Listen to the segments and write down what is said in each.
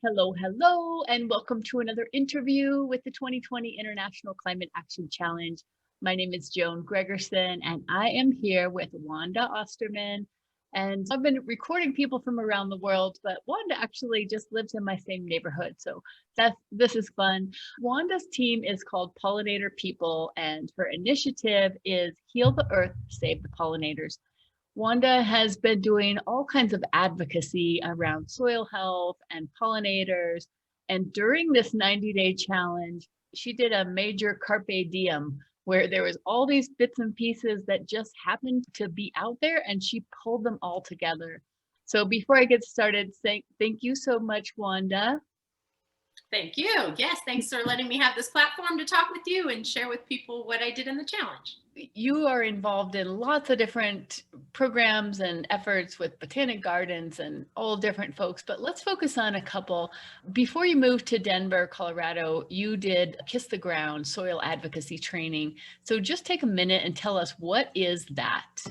Hello, hello, and welcome to another interview with the 2020 International Climate Action Challenge. My name is Joan Gregerson, and I am here with Wanda Osterman. And I've been recording people from around the world, but Wanda actually just lives in my same neighborhood. So this is fun. Wanda's team is called Pollinator People, and her initiative is Heal the Earth, Save the Pollinators. Wanda has been doing all kinds of advocacy around soil health and pollinators. And during this 90-day challenge, she did a major carpe diem where there was all these bits and pieces that just happened to be out there, and she pulled them all together. So before I get started, thank you so much, Wanda. Thank you. Yes, thanks for letting me have this platform to talk with you and share with people what I did in the challenge. You are involved in lots of different programs and efforts with botanic gardens and all different folks, but let's focus on a couple. Before you moved to Denver, Colorado, you did Kiss the Ground soil advocacy training. So just take a minute and tell us, what is that?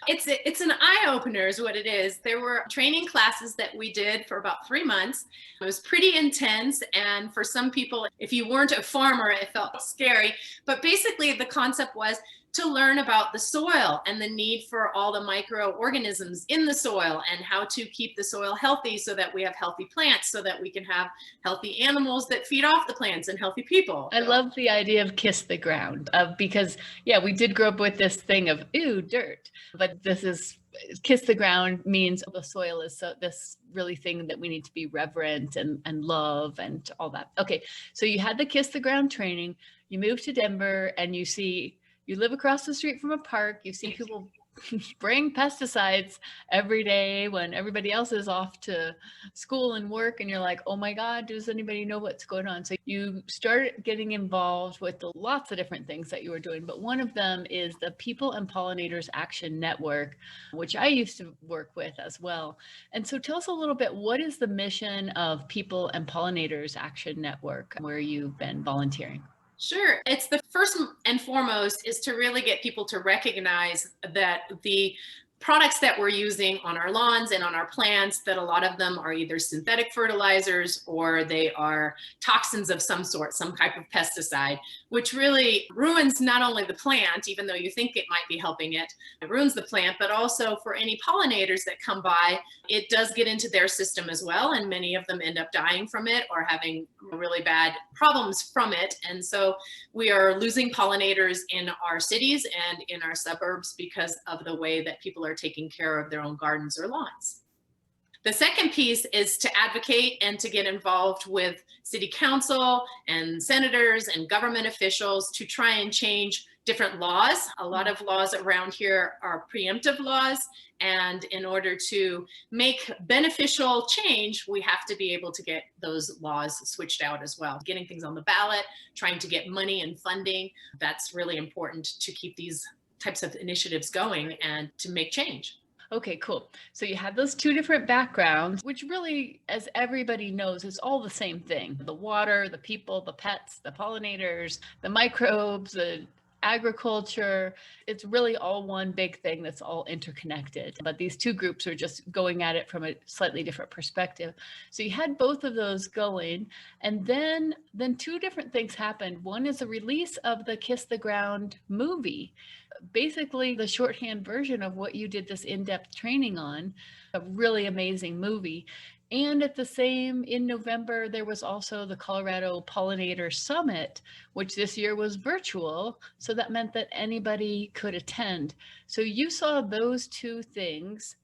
It's an eye-opener is what it is. There were training classes that we did for about 3 months. It was pretty intense, and for some people, if you weren't a farmer, it felt scary. But basically the concept was to learn about the soil and the need for all the microorganisms in the soil and how to keep the soil healthy so that we have healthy plants, so that we can have healthy animals that feed off the plants and healthy people. I love the idea of kiss the ground because, yeah, we did grow up with this thing of, ooh, dirt, but this is kiss the ground means the soil is this really thing that we need to be reverent and love and all that. Okay, so you had the kiss the ground training, you moved to Denver, and you live across the street from a park, you see people spraying pesticides every day when everybody else is off to school and work, and you're like, oh my God, does anybody know what's going on? So you start getting involved with lots of different things that you were doing, but one of them is the People and Pollinators Action Network, which I used to work with as well. And so tell us a little bit, what is the mission of People and Pollinators Action Network, where you've been volunteering? Sure. It's the first and foremost is to really get people to recognize that the products that we're using on our lawns and on our plants, that a lot of them are either synthetic fertilizers or they are toxins of some sort, some type of pesticide, which really ruins not only the plant, even though you think it might be helping it, it ruins the plant, but also for any pollinators that come by, it does get into their system as well. And many of them end up dying from it or having really bad problems from it. And so we are losing pollinators in our cities and in our suburbs because of the way that people are taking care of their own gardens or lawns. The second piece is to advocate and to get involved with city council and senators and government officials to try and change different laws. A lot of laws around here are preemptive laws, and in order to make beneficial change, we have to be able to get those laws switched out as well. Getting things on the ballot, trying to get money and funding, that's really important to keep these types of initiatives going and to make change. Okay, cool. So you have those two different backgrounds, which really, as everybody knows, is all the same thing. The water, the people, the pets, the pollinators, the microbes, the agriculture. It's really all one big thing that's all interconnected. But these two groups are just going at it from a slightly different perspective. So you had both of those going, and then two different things happened. One is the release of the Kiss the Ground movie, basically the shorthand version of what you did this in-depth training on, a really amazing movie. And in November, there was also the Colorado Pollinator Summit, which this year was virtual. So that meant that anybody could attend. So you saw those two things.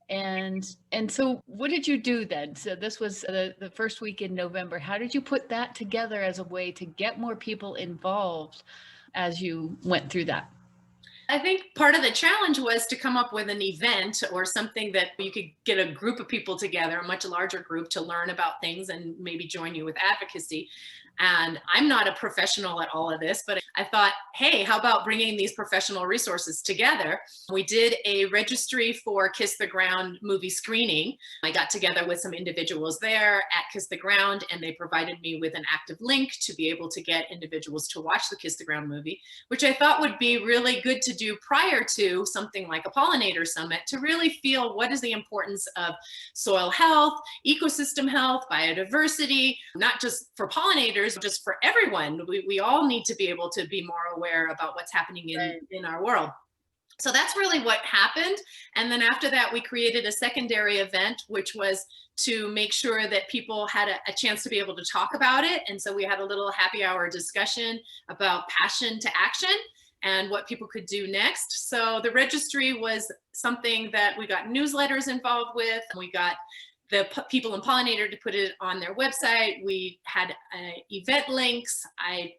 And so what did you do then? So this was the first week in November. How did you put that together as a way to get more people involved as you went through that? I think part of the challenge was to come up with an event or something that you could get a group of people together, a much larger group, to learn about things and maybe join you with advocacy. And I'm not a professional at all of this, but I thought, hey, how about bringing these professional resources together? We did a registry for Kiss the Ground movie screening. I got together with some individuals there at Kiss the Ground, and they provided me with an active link to be able to get individuals to watch the Kiss the Ground movie, which I thought would be really good to do prior to something like a pollinator summit, to really feel what is the importance of soil health, ecosystem health, biodiversity, not just for pollinators, just for everyone. We all need to be able to be more aware about what's happening in our world. So that's really what happened. And then after that, we created a secondary event, which was to make sure that people had a chance to be able to talk about it. And so we had a little happy hour discussion about passion to action and what people could do next. So the registry was something that we got newsletters involved with. We got the people in Pollinator to put it on their website. We had event links. I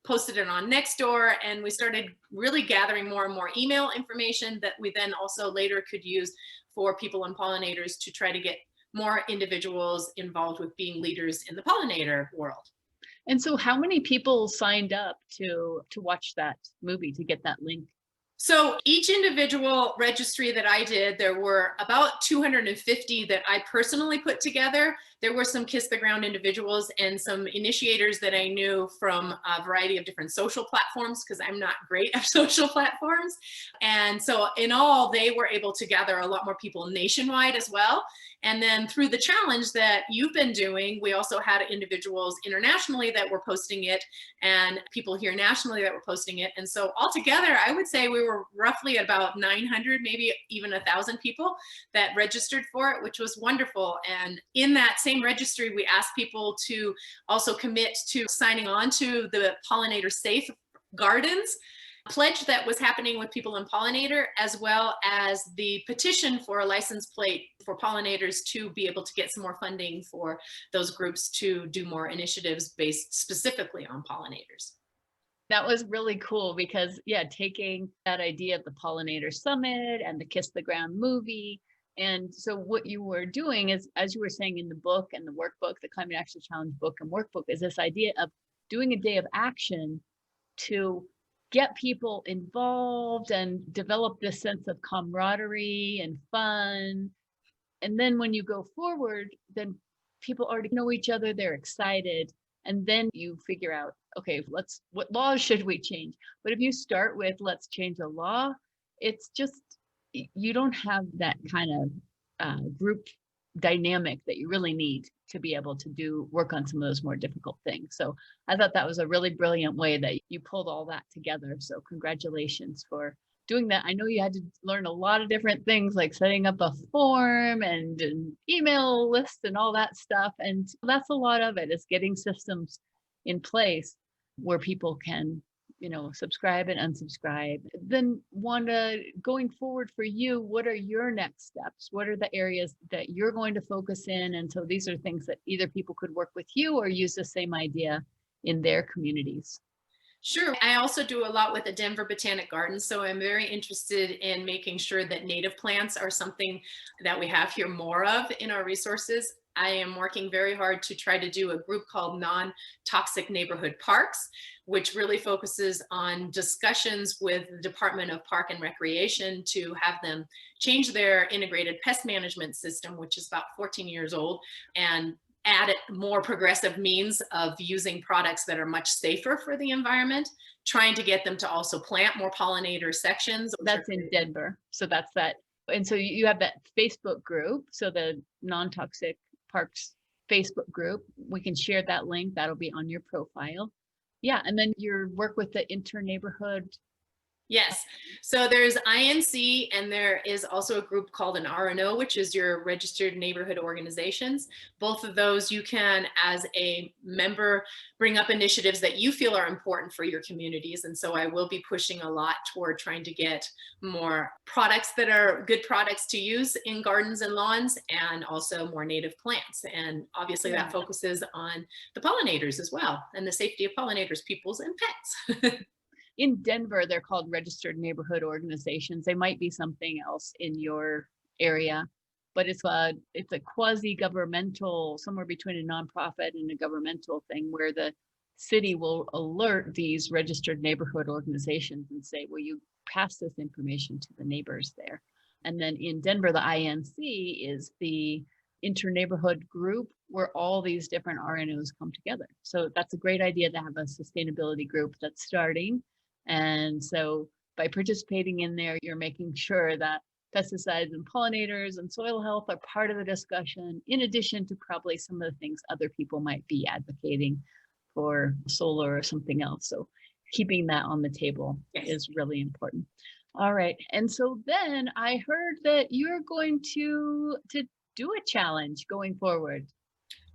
posted it on Nextdoor, and we started really gathering more and more email information that we then also later could use for people in pollinators to try to get more individuals involved with being leaders in the pollinator world. And so how many people signed up to watch that movie, to get that link? So each individual registry that I did, there were about 250 that I personally put together. There were some Kiss the Ground individuals and some initiators that I knew from a variety of different social platforms, because I'm not great at social platforms. And so in all, they were able to gather a lot more people nationwide as well. And then through the challenge that you've been doing, we also had individuals internationally that were posting it, and people here nationally that were posting it. And so altogether, I would say we were roughly at about 900, maybe even 1,000 people that registered for it, which was wonderful. And in that same registry, we asked people to also commit to signing on to the Pollinator Safe Gardens pledge that was happening with people in Pollinator, as well as the petition for a license plate for pollinators to be able to get some more funding for those groups to do more initiatives based specifically on pollinators. That was really cool because, yeah, taking that idea of the Pollinator Summit and the Kiss the Ground movie. And so what you were doing is, as you were saying in the book and the workbook, the Climate Action Challenge book and workbook, is this idea of doing a day of action to get people involved and develop this sense of camaraderie and fun. And then when you go forward, then people already know each other, they're excited. And then you figure out, okay, what laws should we change? But if you start with, let's change a law, it's just, you don't have that kind of group dynamic that you really need to be able to work on some of those more difficult things. So I thought that was a really brilliant way that you pulled all that together. So congratulations for doing that. I know you had to learn a lot of different things, like setting up a form and an email list and all that stuff. And that's a lot of it, is getting systems in place where people can, subscribe and unsubscribe. Then Wanda, going forward for you, what are your next steps? What are the areas that you're going to focus in? And so these are things that either people could work with you or use the same idea in their communities. Sure. I also do a lot with the Denver Botanic Gardens, so I'm very interested in making sure that native plants are something that we have here more of in our resources. I am working very hard to try to do a group called Non-Toxic Neighborhood Parks, which really focuses on discussions with the Department of Park and Recreation to have them change their integrated pest management system, which is about 14 years old, and add more progressive means of using products that are much safer for the environment, trying to get them to also plant more pollinator sections. That's in Denver. So that's that. And so you have that Facebook group. So the Non-Toxic Parks Facebook group, we can share that link. That'll be on your profile. Yeah. And then your work with the InterNeighborhood. Yes. So there's INC, and there is also a group called an RNO, which is your registered neighborhood organizations. Both of those you can, as a member, bring up initiatives that you feel are important for your communities. And so I will be pushing a lot toward trying to get more products that are good products to use in gardens and lawns, and also more native plants. And obviously that focuses on the pollinators as well, and the safety of pollinators, peoples and pets. In Denver, they're called registered neighborhood organizations. They might be something else in your area, but it's a quasi-governmental, somewhere between a nonprofit and a governmental thing, where the city will alert these registered neighborhood organizations and say, will you pass this information to the neighbors there? And then in Denver, the INC is the InterNeighborhood group where all these different RNOs come together. So that's a great idea to have a sustainability group that's starting. And so by participating in there, you're making sure that pesticides and pollinators and soil health are part of the discussion, in addition to probably some of the things other people might be advocating for solar or something else. So keeping that on the table is really important. All right. And so then I heard that you're going to do a challenge going forward.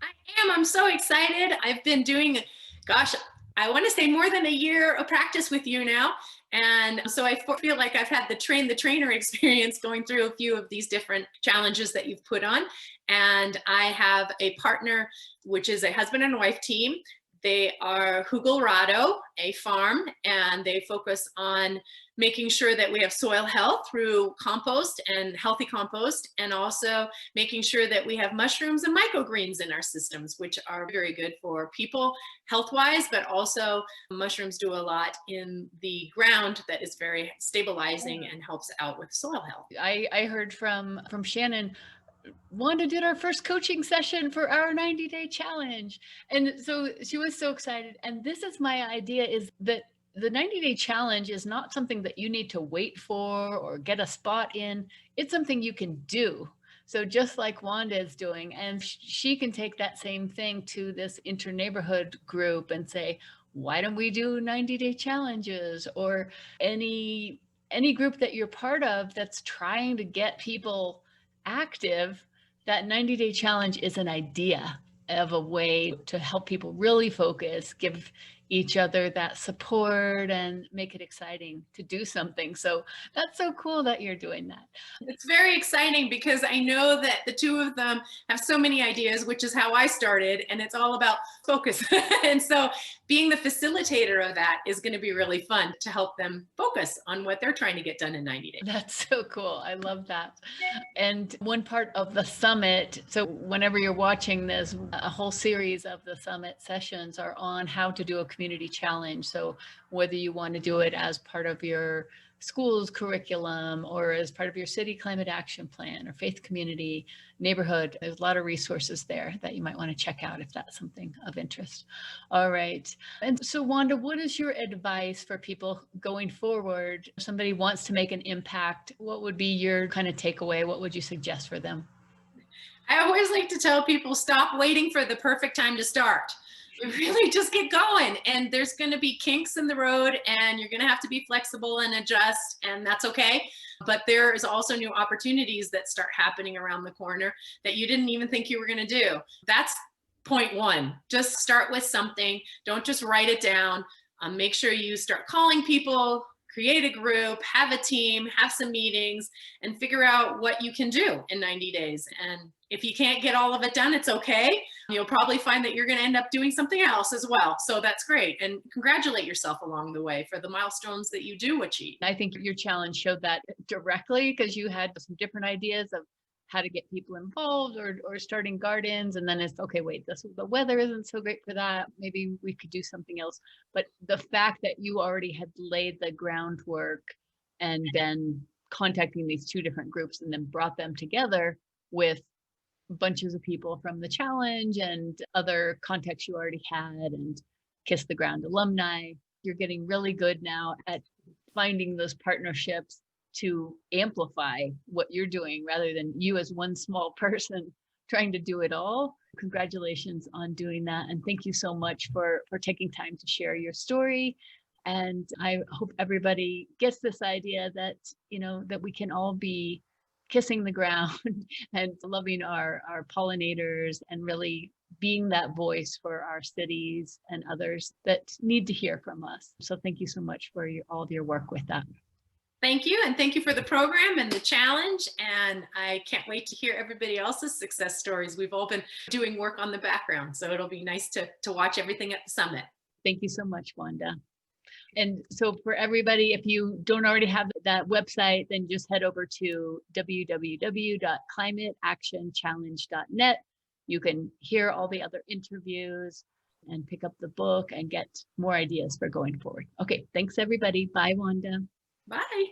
I am. I'm so excited. I've been doing, gosh, I want to say more than a year of practice with you now. And so I feel like I've had the trainer experience going through a few of these different challenges that you've put on. And I have a partner, which is a husband and wife team. They are Hugelrado, a farm, and they focus on making sure that we have soil health through compost and healthy compost, and also making sure that we have mushrooms and microgreens in our systems, which are very good for people health-wise, but also mushrooms do a lot in the ground that is very stabilizing and helps out with soil health. I heard from Shannon, Wanda did our first coaching session for our 90-day challenge. And so she was so excited. And this is my idea, is that the 90-day challenge is not something that you need to wait for or get a spot in. It's something you can do. So just like Wanda is doing, and she can take that same thing to this InterNeighborhood group and say, why don't we do 90-day challenges? Or any group that you're part of that's trying to get people active, that 90-day challenge is an idea of a way to help people really focus, give each other that support, and make it exciting to do something. So that's so cool that you're doing that. It's very exciting because I know that the two of them have so many ideas, which is how I started, and it's all about focus. And so being the facilitator of that is going to be really fun to help them focus on what they're trying to get done in 90 days. That's so cool. I love that. And one part of the summit, so whenever you're watching this, a whole series of the summit sessions are on how to do a community challenge. So whether you want to do it as part of your school's curriculum or as part of your city climate action plan or faith community neighborhood, there's a lot of resources there that you might want to check out if that's something of interest. All right. And so Wanda, what is your advice for people going forward? If somebody wants to make an impact, what would be your kind of takeaway? What would you suggest for them? I always like to tell people, stop waiting for the perfect time to start. Really just get going, and there's going to be kinks in the road, and you're going to have to be flexible and adjust, and that's okay. But there is also new opportunities that start happening around the corner that you didn't even think you were going to do. That's point one. Just start with something. Don't just write it down. Make sure you start calling people, create a group, have a team, have some meetings, and figure out what you can do in 90 days. And if you can't get all of it done, it's okay. You'll probably find that you're going to end up doing something else as well. So that's great. And congratulate yourself along the way for the milestones that you do achieve. I think your challenge showed that directly, because you had some different ideas of how to get people involved or starting gardens. And then it's okay, wait, the weather isn't so great for that. Maybe we could do something else. But the fact that you already had laid the groundwork and been contacting these two different groups and then brought them together with bunches of people from the challenge and other contacts you already had and Kiss the Ground alumni, you're getting really good now at finding those partnerships to amplify what you're doing rather than you as one small person trying to do it all. Congratulations on doing that. And thank you so much for taking time to share your story. And I hope everybody gets this idea that, that we can all be kissing the ground and loving our pollinators and really being that voice for our cities and others that need to hear from us. So thank you so much for all of your work with that. Thank you. And thank you for the program and the challenge. And I can't wait to hear everybody else's success stories. We've all been doing work on the background, so it'll be nice to watch everything at the summit. Thank you so much, Wanda. And so for everybody, if you don't already have that website, then just head over to www.climateactionchallenge.net. You can hear all the other interviews. and pick up the book and get more ideas for going forward. Okay, thanks everybody. Bye, Wanda. Bye.